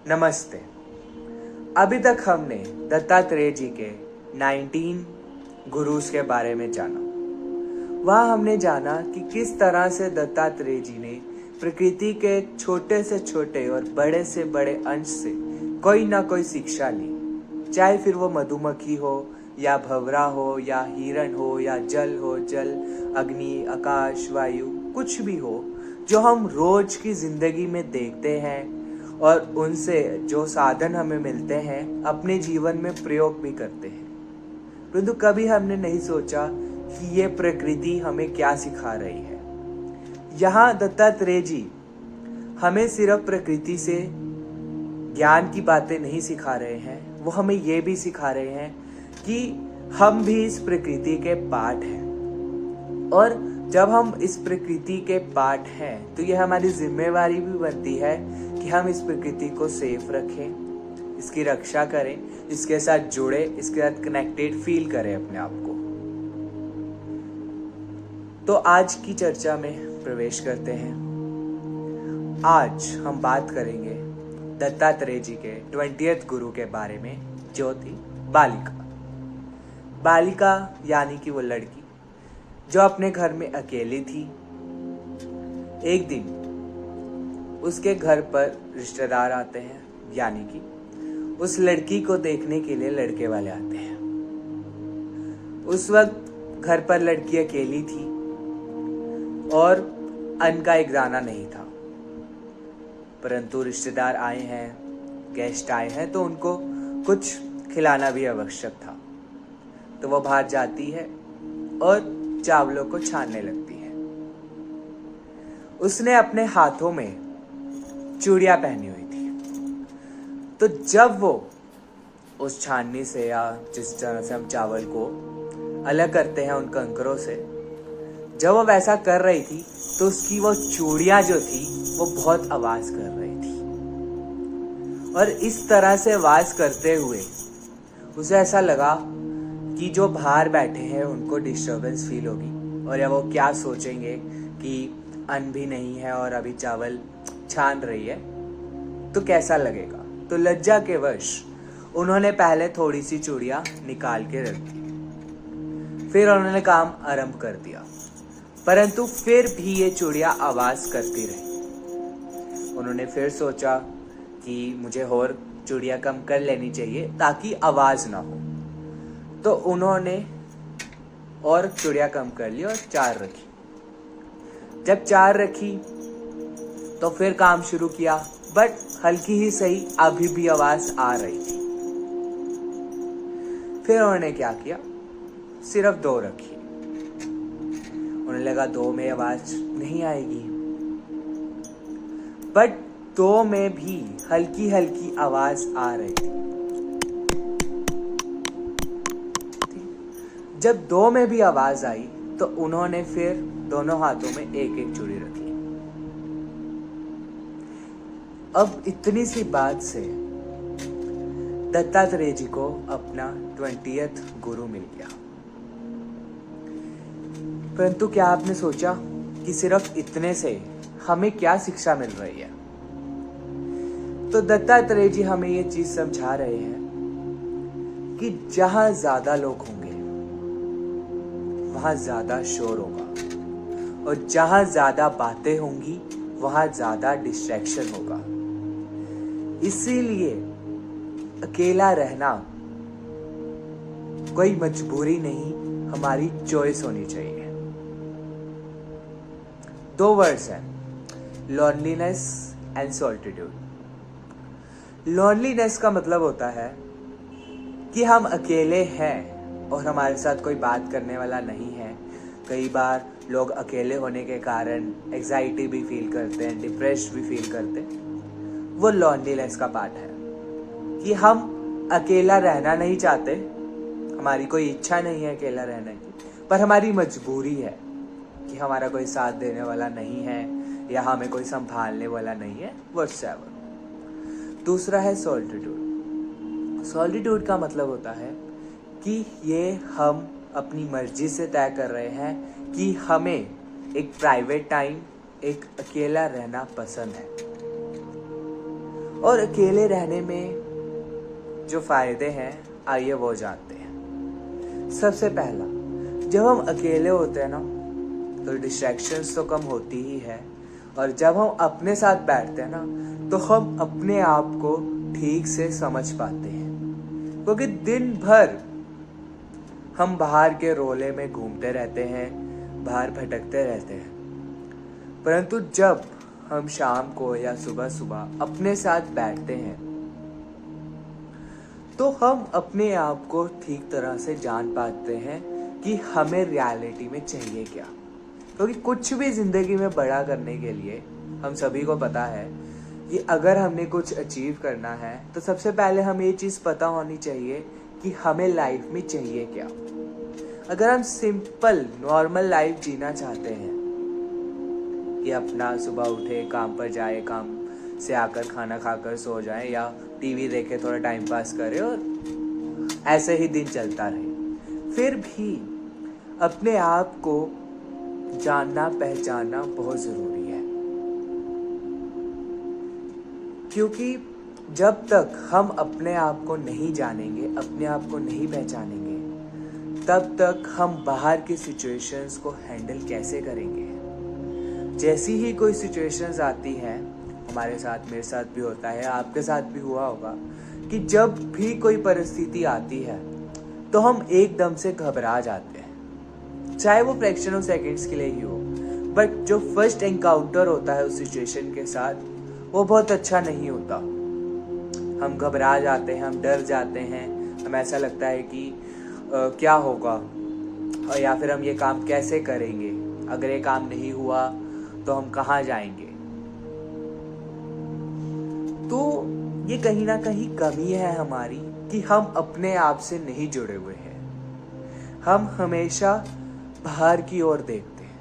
नमस्ते। अभी तक हमने दत्तात्रेय जी के 19 गुरुज के बारे में जाना। वहाँ हमने जाना कि किस तरह से दत्तात्रेय जी ने प्रकृति के छोटे से छोटे और बड़े से बड़े अंश से कोई ना कोई शिक्षा ली, चाहे फिर वो मधुमक्खी हो या भंवरा हो या हिरण हो या जल हो, जल, अग्नि, आकाश, वायु, कुछ भी हो जो हम रोज की जिंदगी में देखते हैं और उनसे जो साधन हमें मिलते हैं अपने जीवन में प्रयोग भी करते हैं। परंतु कभी हमने नहीं सोचा कि ये प्रकृति हमें क्या सिखा रही है। यहाँ दत्तात्रेय जी हमें सिर्फ प्रकृति से ज्ञान की बातें नहीं सिखा रहे हैं, वो हमें ये भी सिखा रहे हैं कि हम भी इस प्रकृति के पार्ट हैं, और जब हम इस प्रकृति के पार्ट हैं तो ये हमारी जिम्मेवारी भी बनती है कि हम इस प्रकृति को सेफ रखें, इसकी रक्षा करें, इसके साथ जुड़े, इसके साथ कनेक्टेड फील करें अपने आप को। तो आज की चर्चा में प्रवेश करते हैं। आज हम बात करेंगे दत्तात्रेय जी के 20th गुरु के बारे में, जो थी बालिका। बालिका यानी कि वो लड़की जो अपने घर में अकेली थी। एक दिन उसके घर पर रिश्तेदार आते हैं, यानी कि उस लड़की को देखने के लिए लड़के वाले आते हैं। उस वक्त घर पर लड़की अकेली थी और अन्न का एक दाना नहीं था, परंतु रिश्तेदार आए हैं, गेस्ट आए हैं, तो उनको कुछ खिलाना भी आवश्यक था। तो वो बाहर जाती है और चावलों को छानने लगती है। उसने अपने हाथों में चूड़ियां पहनी हुई थी। तो जब वो उस छाननी से, या जिस तरह से हम चावल को अलग करते हैं उन कंकरों से, जब वो वैसा कर रही थी तो उसकी वो चूड़ियां जो थी वो बहुत आवाज कर रही थी। और इस तरह से आवाज करते हुए उसे ऐसा लगा कि जो बाहर बैठे हैं उनको डिस्टर्बेंस फील होगी, और या वो क्या सोचेंगे कि अन्न भी नहीं है और अभी चावल छान रही है, तो कैसा लगेगा। तो लज्जा के वश उन्होंने पहले थोड़ी सी चूड़ियां निकाल के रख दी, फिर उन्होंने काम आरंभ कर दिया, परंतु फिर भी ये चूड़ियां आवाज करती रही। उन्होंने फिर सोचा कि मुझे और चूड़ियां कम कर लेनी चाहिए ताकि आवाज ना हो। तो उन्होंने और चूड़ियां कम कर ली और 4 रखी। जब 4 रखी तो फिर काम शुरू किया, बट हल्की ही सही अभी भी आवाज आ रही थी। फिर उन्होंने क्या किया, सिर्फ 2 रखी। उन्हें लगा 2 में आवाज नहीं आएगी, बट 2 में भी हल्की हल्की आवाज आ रही थी। जब 2 में भी आवाज आई तो उन्होंने फिर दोनों हाथों में एक एक चूड़ी रख ली। अब इतनी सी बात से दत्तात्रेय जी को अपना 20th गुरु मिल गया। परंतु क्या आपने सोचा कि सिर्फ इतने से हमें क्या शिक्षा मिल रही है? तो दत्तात्रेय जी हमें ये चीज समझा रहे हैं कि जहां ज्यादा लोग होंगे वहां ज्यादा शोर होगा, और जहां ज्यादा बातें होंगी वहां ज्यादा डिस्ट्रैक्शन होगा। इसीलिए अकेला रहना कोई मजबूरी नहीं, हमारी चॉइस होनी चाहिए। 2 वर्ड्स हैं, लॉनलीनेस एंड सॉलिट्यूड। लॉनलीनेस का मतलब होता है कि हम अकेले हैं और हमारे साथ कोई बात करने वाला नहीं है। कई बार लोग अकेले होने के कारण एंजाइटी भी फील करते हैं, डिप्रेस्ड भी फील करते हैं। वो लॉनलीनेस का पार्ट है कि हम अकेला रहना नहीं चाहते, हमारी कोई इच्छा नहीं है अकेला रहने की, पर हमारी मजबूरी है कि हमारा कोई साथ देने वाला नहीं है या हमें कोई संभालने वाला नहीं है, व्हाटसएवर। दूसरा है सॉलिट्यूड। सॉलिट्यूड का मतलब होता है कि ये हम अपनी मर्जी से तय कर रहे हैं कि हमें एक प्राइवेट टाइम, एक अकेला रहना पसंद है। और अकेले रहने में जो फायदे हैं आइए वो जानते हैं। सबसे पहला, जब हम अकेले होते हैं ना तो डिस्ट्रैक्शंस तो कम होती ही है, और जब हम अपने साथ बैठते हैं ना तो हम अपने आप को ठीक से समझ पाते हैं, क्योंकि दिन भर हम बाहर के रोले में घूमते रहते हैं, बाहर भटकते रहते हैं। परंतु जब हम शाम को या सुबह सुबह अपने साथ बैठते हैं तो हम अपने आप को ठीक तरह से जान पाते हैं कि हमें रियलिटी में चाहिए क्या। क्योंकि कुछ भी जिंदगी में बड़ा करने के लिए हम सभी को पता है कि अगर हमने कुछ अचीव करना है तो सबसे पहले हमें ये चीज़ पता होनी चाहिए कि हमें लाइफ में चाहिए क्या। अगर हम सिंपल नॉर्मल लाइफ जीना चाहते हैं कि अपना सुबह उठे, काम पर जाए, काम से आकर खाना खाकर सो जाए या टीवी देखे, थोड़ा टाइम पास करे और ऐसे ही दिन चलता रहे, फिर भी अपने आप को जानना पहचानना बहुत ज़रूरी है। क्योंकि जब तक हम अपने आप को नहीं जानेंगे, अपने आप को नहीं पहचानेंगे, तब तक हम बाहर की सिचुएशंस को हैंडल कैसे करेंगे। जैसी ही कोई सिचुएशंस आती हैं, हमारे साथ, मेरे साथ भी होता है, आपके साथ भी हुआ होगा कि जब भी कोई परिस्थिति आती है तो हम एकदम से घबरा जाते हैं, चाहे वो फ्रैक्शन ऑफ सेकंड्स के लिए ही हो। बट जो फर्स्ट एनकाउंटर होता है उस सिचुएशन के साथ, वो बहुत अच्छा नहीं होता। हम घबरा जाते हैं, हम डर जाते हैं, हमें ऐसा लगता है कि क्या होगा, और या फिर हम ये काम कैसे करेंगे, अगर ये काम नहीं हुआ तो हम कहाँ जाएंगे। तो ये कहीं ना कहीं कमी है हमारी कि हम अपने आप से नहीं जुड़े हुए हैं। हम हमेशा बाहर की ओर देखते हैं,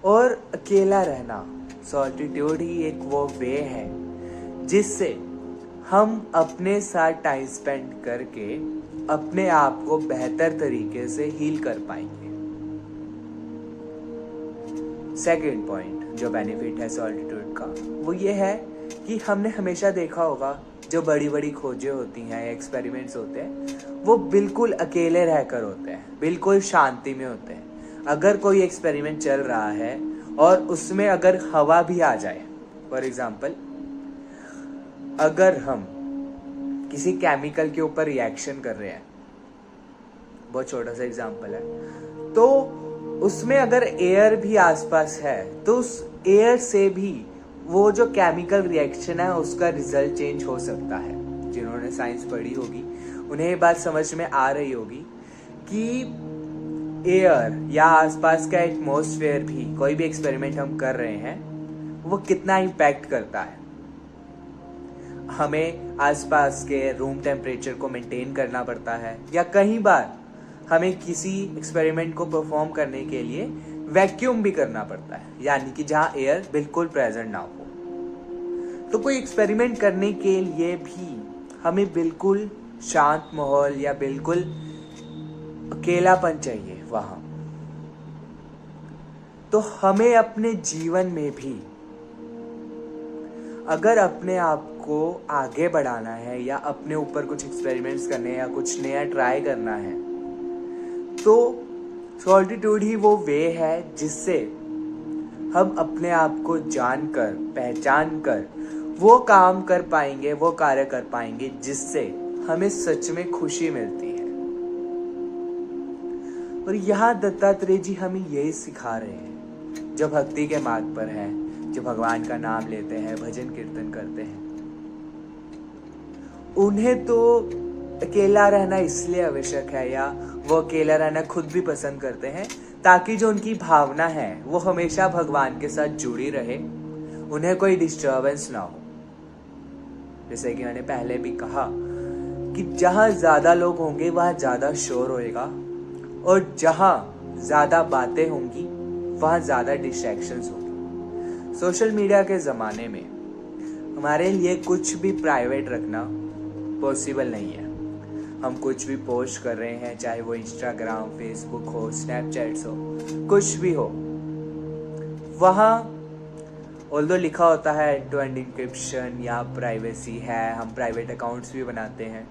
और अकेला रहना, सॉलिट्यूड ही एक वो वे है जिससे हम अपने साथ टाइम स्पेंड करके अपने आप को बेहतर तरीके से हील कर पाएंगे। सेकेंड पॉइंट जो बेनिफिट है सॉलिट्यूड का, वो ये है कि हमने हमेशा देखा होगा जो बड़ी बड़ी खोजें होती हैं, एक्सपेरिमेंट्स होते हैं, वो बिल्कुल अकेले रहकर होते हैं, बिल्कुल शांति में होते हैं। अगर कोई एक्सपेरिमेंट चल रहा है और उसमें अगर हवा भी आ जाए, फॉर एग्जाम्पल अगर हम किसी केमिकल के ऊपर रिएक्शन कर रहे हैं, बहुत छोटा सा एग्जाम्पल है, तो उसमें अगर एयर भी आसपास है तो उस एयर से भी वो जो केमिकल रिएक्शन है उसका रिजल्ट चेंज हो सकता है। जिन्होंने साइंस पढ़ी होगी उन्हें ये बात समझ में आ रही होगी कि एयर या आसपास का एटमॉस्फेयर भी, कोई भी एक्सपेरिमेंट हम कर रहे हैं, वो कितना इम्पैक्ट करता है। हमें आसपास के रूम टेम्परेचर को मेंटेन करना पड़ता है, या कई बार हमें किसी एक्सपेरिमेंट को परफॉर्म करने के लिए वैक्यूम भी करना पड़ता है, यानी कि जहां एयर बिल्कुल प्रेजेंट ना हो। तो कोई एक्सपेरिमेंट करने के लिए भी हमें बिल्कुल शांत माहौल या बिल्कुल अकेलापन चाहिए वहां। तो हमें अपने जीवन में भी अगर अपने आप को आगे बढ़ाना है या अपने ऊपर कुछ एक्सपेरिमेंट्स करने हैं या कुछ नया ट्राई करना है, तो सॉलिट्यूड ही वो वे है जिससे हम अपने आप को जानकर, पहचान कर वो काम कर पाएंगे, वो कार्य कर पाएंगे जिससे हमें सच में खुशी मिलती है। और यहाँ दत्तात्रेय जी हमें यही सिखा रहे हैं, जो भक्ति के मार्ग पर हैं, जो भगवान का नाम लेते हैं, भजन कीर्तन करते हैं। उन्हें तो अकेला रहना इसलिए आवश्यक है, या वो अकेला रहना खुद भी पसंद करते हैं, ताकि जो उनकी भावना है वो हमेशा भगवान के साथ जुड़ी रहे, उन्हें कोई डिस्टर्बेंस ना हो। जैसे कि मैंने पहले भी कहा कि जहां ज्यादा लोग होंगे वहां ज्यादा शोर होएगा, और जहां ज्यादा बातें होंगी वहां ज्यादा डिस्ट्रैक्शंस होंगी। सोशल मीडिया के ज़माने में हमारे लिए कुछ भी प्राइवेट रखना पॉसिबल नहीं है। हम कुछ भी पोस्ट कर रहे हैं, चाहे वो इंस्टाग्राम, फेसबुक हो, स्नैपचैट्स हो, कुछ भी हो, वहाँ ऑल्दो लिखा होता है एंड टू एंड इंक्रिप्शन या प्राइवेसी है, हम प्राइवेट अकाउंट्स भी बनाते हैं,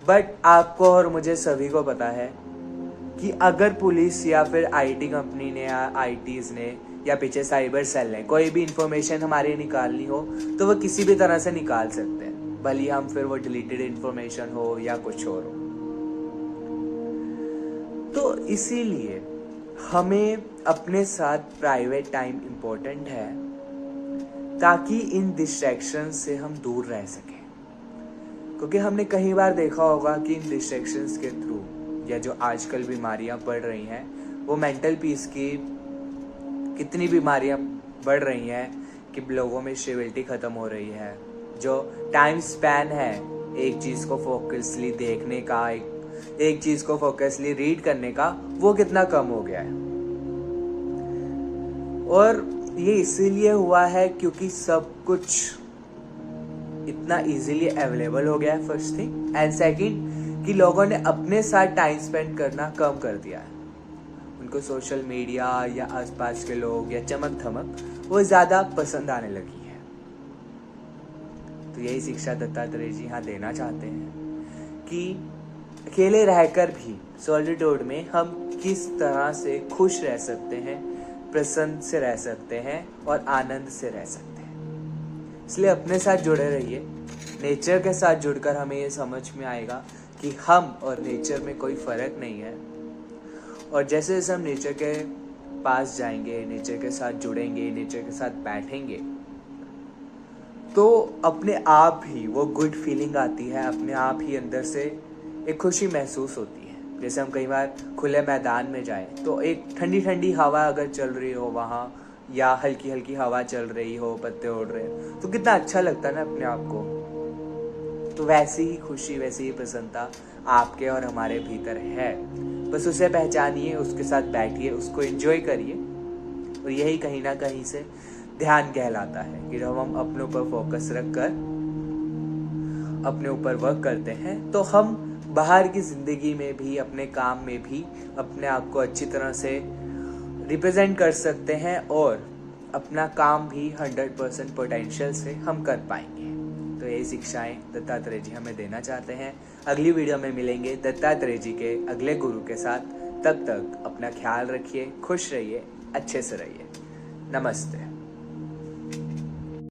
बट आपको और मुझे सभी को पता है कि अगर पुलिस या फिर आईटी कंपनी ने या आईटीज ने या पीछे साइबर सेल ने कोई भी इंफॉर्मेशन हमारी निकालनी हो तो वो किसी भी तरह से निकाल सकते हैं, भले हम फिर वो डिलीटेड इंफॉर्मेशन हो या कुछ और हो। तो इसीलिए हमें अपने साथ प्राइवेट टाइम इम्पोर्टेंट है ताकि इन डिस्ट्रैक्शन से हम दूर रह सकें, क्योंकि हमने कई बार देखा होगा कि इन डिस्ट्रैक्शंस के थ्रू या जो आजकल बीमारियां बढ़ रही हैं वो मेंटल पीस की कितनी बीमारियां बढ़ रही हैं कि लोगों में स्टेबिलिटी ख़त्म हो रही है, जो टाइम स्पैन है एक चीज़ को फोकसली देखने का, एक चीज़ को फोकसली रीड करने का, वो कितना कम हो गया है। और ये इसीलिए हुआ है क्योंकि सब कुछ इतना इजीली अवेलेबल हो गया है, फर्स्ट थिंग, एंड सेकंड कि लोगों ने अपने साथ टाइम स्पेंड करना कम कर दिया है। उनको सोशल मीडिया या आसपास के लोग या चमक धमक वो ज़्यादा पसंद आने लगी है। तो यही शिक्षा दत्तात्रेय जी यहाँ देना चाहते हैं कि अकेले रहकर भी सॉलिट्यूड में हम किस तरह से खुश रह सकते हैं, प्रसन्न से रह सकते हैं और आनंद से रह सकते हैं। इसलिए अपने साथ जुड़े रहिए। नेचर के साथ जुड़कर हमें ये समझ में आएगा कि हम और नेचर में कोई फ़र्क नहीं है। और जैसे जैसे हम नेचर के पास जाएंगे, नेचर के साथ जुड़ेंगे, नेचर के साथ बैठेंगे, तो अपने आप ही वो गुड फीलिंग आती है, अपने आप ही अंदर से एक खुशी महसूस होती है। जैसे हम कई बार खुले मैदान में जाएं तो एक ठंडी ठंडी हवा अगर चल रही हो वहाँ, या हल्की हल्की हवा चल रही हो, पत्ते उड़ रहे हो, तो कितना अच्छा लगता है ना अपने आप को। तो वैसी ही खुशी, वैसी ही प्रसन्नता आपके और हमारे भीतर है। बस उसे पहचानिए, उसके साथ बैठिए, उसको एंजॉय करिए। और यही कहीं ना कहीं से ध्यान कहलाता है कि जब हम अपने ऊपर फोकस रखकर अपने ऊपर वर्क करते हैं तो हम बाहर की ज़िंदगी में भी, अपने काम में भी अपने आप को अच्छी तरह से रिप्रेजेंट कर सकते हैं और अपना काम भी 100% पोटेंशियल से हम कर पाएंगे। तो यही शिक्षाएं दत्तात्रेय जी हमें देना चाहते हैं। अगली वीडियो में मिलेंगे दत्तात्रेय जी के अगले गुरु के साथ। तब तक अपना ख्याल रखिए, खुश रहिए, अच्छे से रहिए। नमस्ते।